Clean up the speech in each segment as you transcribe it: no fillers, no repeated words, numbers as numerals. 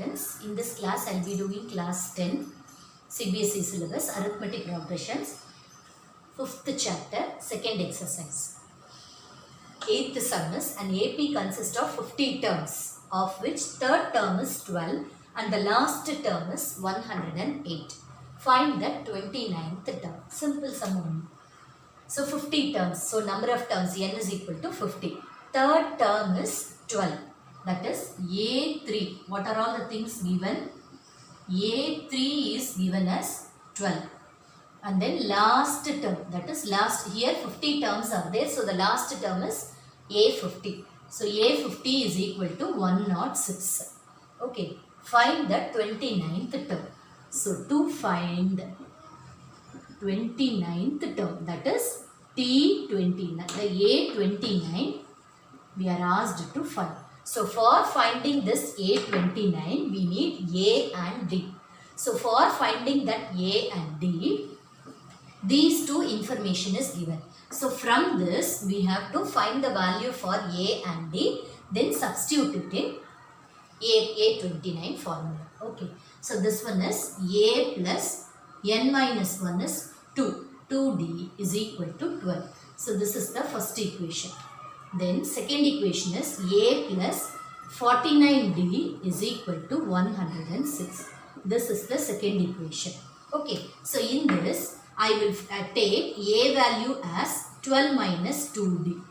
students. In this class, I will be doing class 10 CBSE syllabus arithmetic progressions, 5th chapter, 2nd exercise. 8th sum is an AP consists of 50 terms, of which third term is 12 and the last term is 108. Find the 29th term. Simple sum only. So 50 terms. So number of terms n is equal to 50. Third term is 12. That is A3. What are all the things given? A3 is given as 12. And then last term, that is last, here 50 terms are there. So the last term is A50. So A50 is equal to 106. Okay. Find the 29th term. So to find 29th term, that is T29, the A29 we are asked to find. So for finding this A29 we need A and D. So for finding that A and D, these two information is given. So from this we have to find the value for A and D, then substitute it in A29 formula. Okay. So this one is A plus n minus 1 is 2. 2D is equal to 12. So this is the first equation. Then second equation is A plus 49D is equal to 106. This is the second equation. Okay. So in this I will take A value as 12 minus 2D.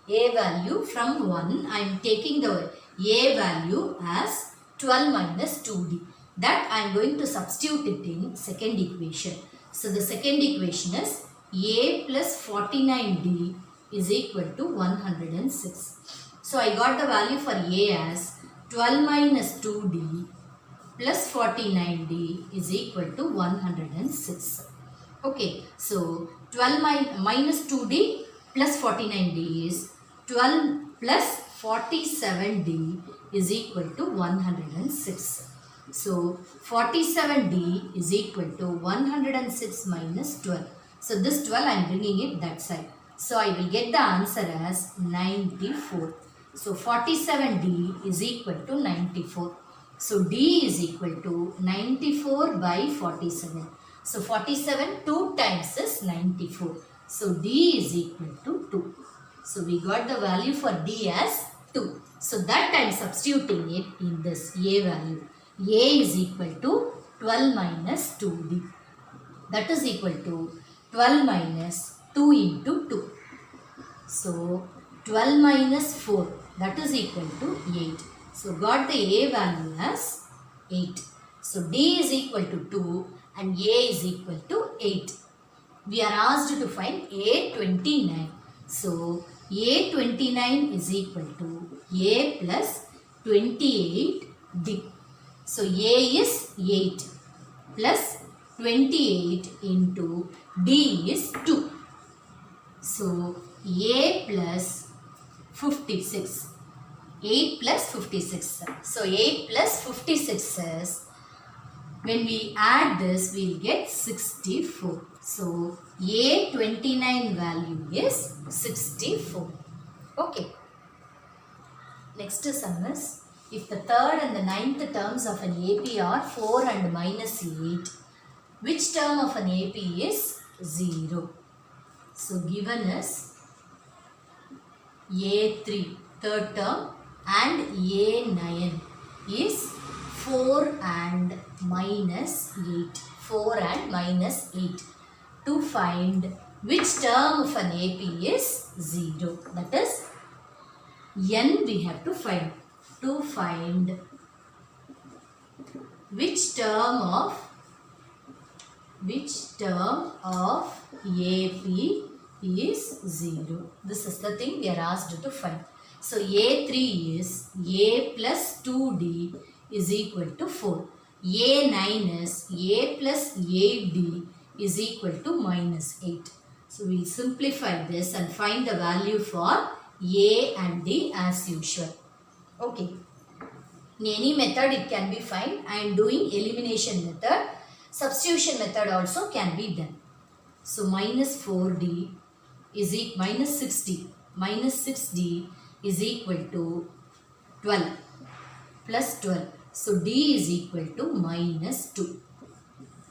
A value from 1 I am taking the A value as 12 minus 2D. That I am going to substitute it in second equation. So the second equation is A plus 49D is equal to 106. So I got the value for A as 12 minus 2D plus 49D is equal to 106. Okay, so 12 minus 2D plus 49D is 12 plus 47D is equal to 106. So 47D is equal to 106 minus 12. So this 12 I am bringing it that side. So I will get the answer as 94. So 47D is equal to 94. So D is equal to 94 by 47. So 47 2 times is 94. So D is equal to 2. So we got the value for D as 2. So that I am substituting it in this A value. A is equal to 12 minus 2D. That is equal to 12 minus 2 into 2. So 12 minus 4, that is equal to 8. So got the A value as 8. So D is equal to 2 and A is equal to 8. We are asked to find A29. So A29 is equal to A plus 28D. So A is 8 plus 28 into D is 2. So A plus 56. 8 plus 56. So 8 plus 56 is, when we add this we will get 64. So A29 value is 64. Okay. Next sum is, if the third and the ninth terms of an AP are 4 and minus 8, which term of an AP is 0? So given is A3 third term and A9 is 4 and minus 8. 4 and minus 8. To find which term of an AP is 0. That is n we have to find. To find which term of AP is 0. This is the thing we are asked to find. So A3 is A plus 2D is equal to 4. A9 is A plus 8D is equal to minus 8. So we will simplify this and find the value for A and D as usual. Okay. In any method it can be found. I am doing elimination method. Substitution method also can be done. So minus 4D is minus 60. Minus 6D is equal to 12 plus 12. So D is equal to minus 2.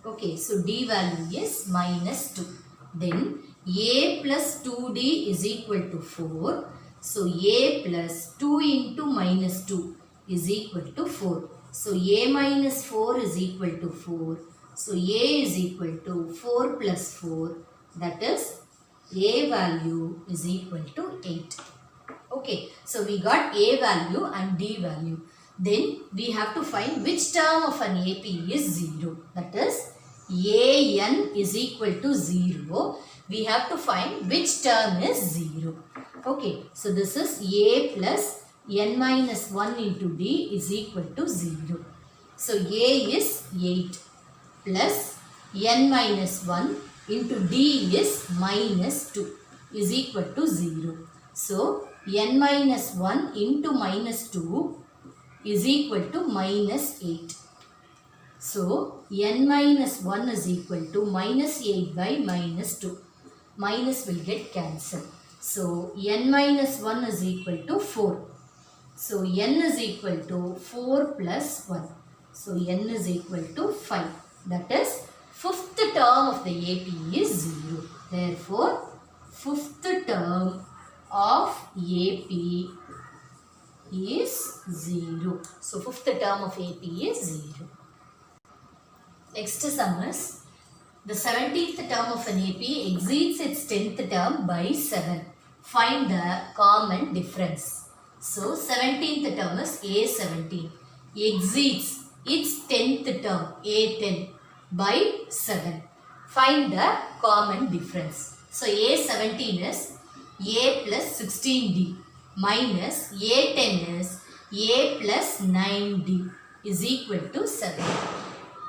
Okay, so D value is minus 2. Then A plus 2D is equal to 4. So A plus 2 into minus 2 is equal to 4. So A minus 4 is equal to 4. So A is equal to 4 plus 4. That is A value is equal to 8. Okay, so we got A value and D value. Then we have to find which term of an AP is 0. That is AN is equal to 0. We have to find which term is 0. Okay, so this is A plus N minus 1 into D is equal to 0. So A is 8 plus N minus 1 into D is minus 2 is equal to 0. So N minus 1 into minus 2 is equal to minus 8. So N minus 1 is equal to minus 8 by minus 2. Minus will get cancelled. So N minus 1 is equal to 4. So N is equal to 4 plus 1. So N is equal to 5. That is fifth term of the AP is 0. Therefore, fifth term of AP is 0. So fifth term of AP is 0. Next sum is the 17th term of an AP exceeds its 10th term by 7. Find the common difference. So 17th term is A17 exceeds its 10th term A10 by 7. Find the common difference. So A17 is A plus 16D minus A10 is A plus 9D is equal to 7.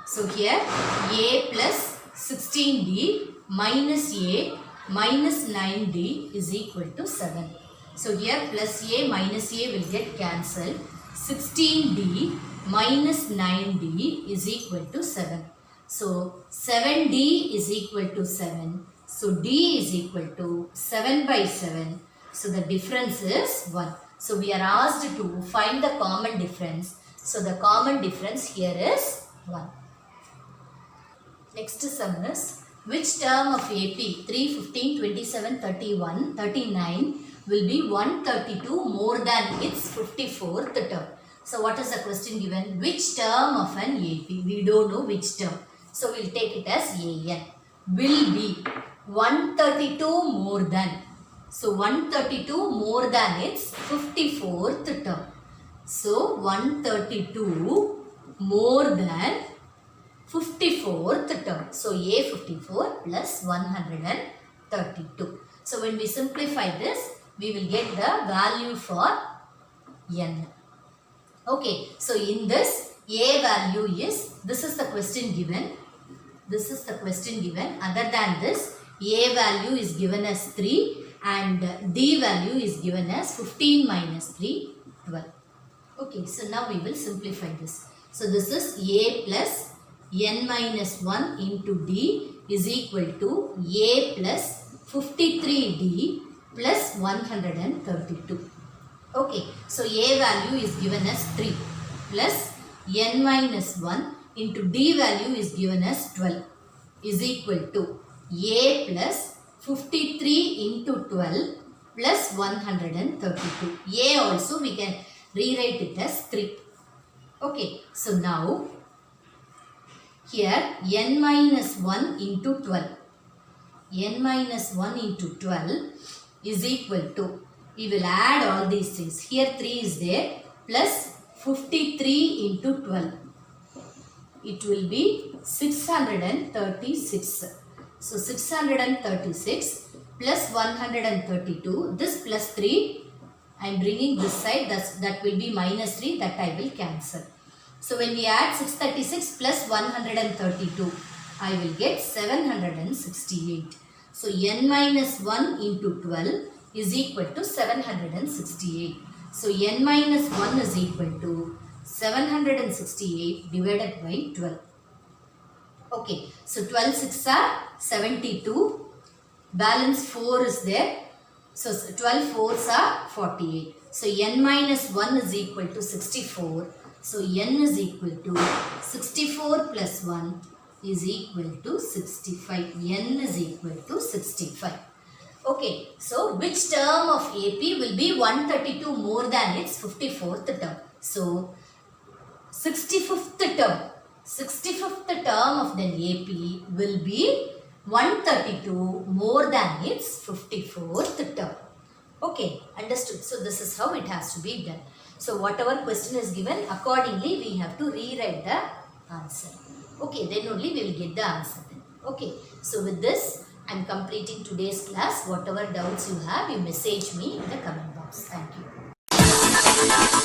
So here A plus 16D minus A minus 9D is equal to 7. So here plus A minus A will get cancelled. 16D minus 9D is equal to 7. So 7D is equal to 7. So D is equal to 7 by 7. So the difference is 1. So we are asked to find the common difference. So the common difference here is 1. Next sum is which term of AP 3, 15, 27, 31, 39 will be 132 more than its 54th term. So what is the question given? Which term of an AP? We don't know which term. So we'll take it as AN. Will be 132 more than. So 132 more than its 54th term. So 132 more than 54th term. So A54 plus 132. So when we simplify this, we will get the value for N. Okay, so in this A value is, this is the question given. This is the question given. Other than this, A value is given as 3 and D value is given as 15 minus 3, 12. Okay, so now we will simplify this. So this is A plus N minus 1 into D is equal to A plus 53D plus 132. Okay, so A value is given as 3 plus N minus 1 into D value is given as 12 is equal to A plus 53 into 12 plus 132. A also we can rewrite it as 3. Okay, so now here N minus 1 into 12. N minus 1 into 12 is equal to, we will add all these things. Here 3 is there plus 53 into 12. It will be 636. So 636 plus 132. This plus 3, I am bringing this side. That will be minus 3. That I will cancel. So when we add 636 plus 132, I will get 768. So N minus 1 into 12 is equal to 768. So N minus 1 is equal to 768 divided by 12. Okay, so 12 6 are 72. Balance 4 is there. So 12 4s are 48. So N minus 1 is equal to 64. So n is equal to 64 plus 1 is equal to 65. N is equal to 65. Okay, so which term of AP will be 132 more than its 54th term? So 65th term of the AP will be 132 more than its 54th term. Okay, understood. So this is how it has to be done. So whatever question is given, accordingly we have to rewrite the answer. Okay, then only we will get the answer then. Okay, so with this I am completing today's class. Whatever doubts you have, you message me in the comment box. Thank you.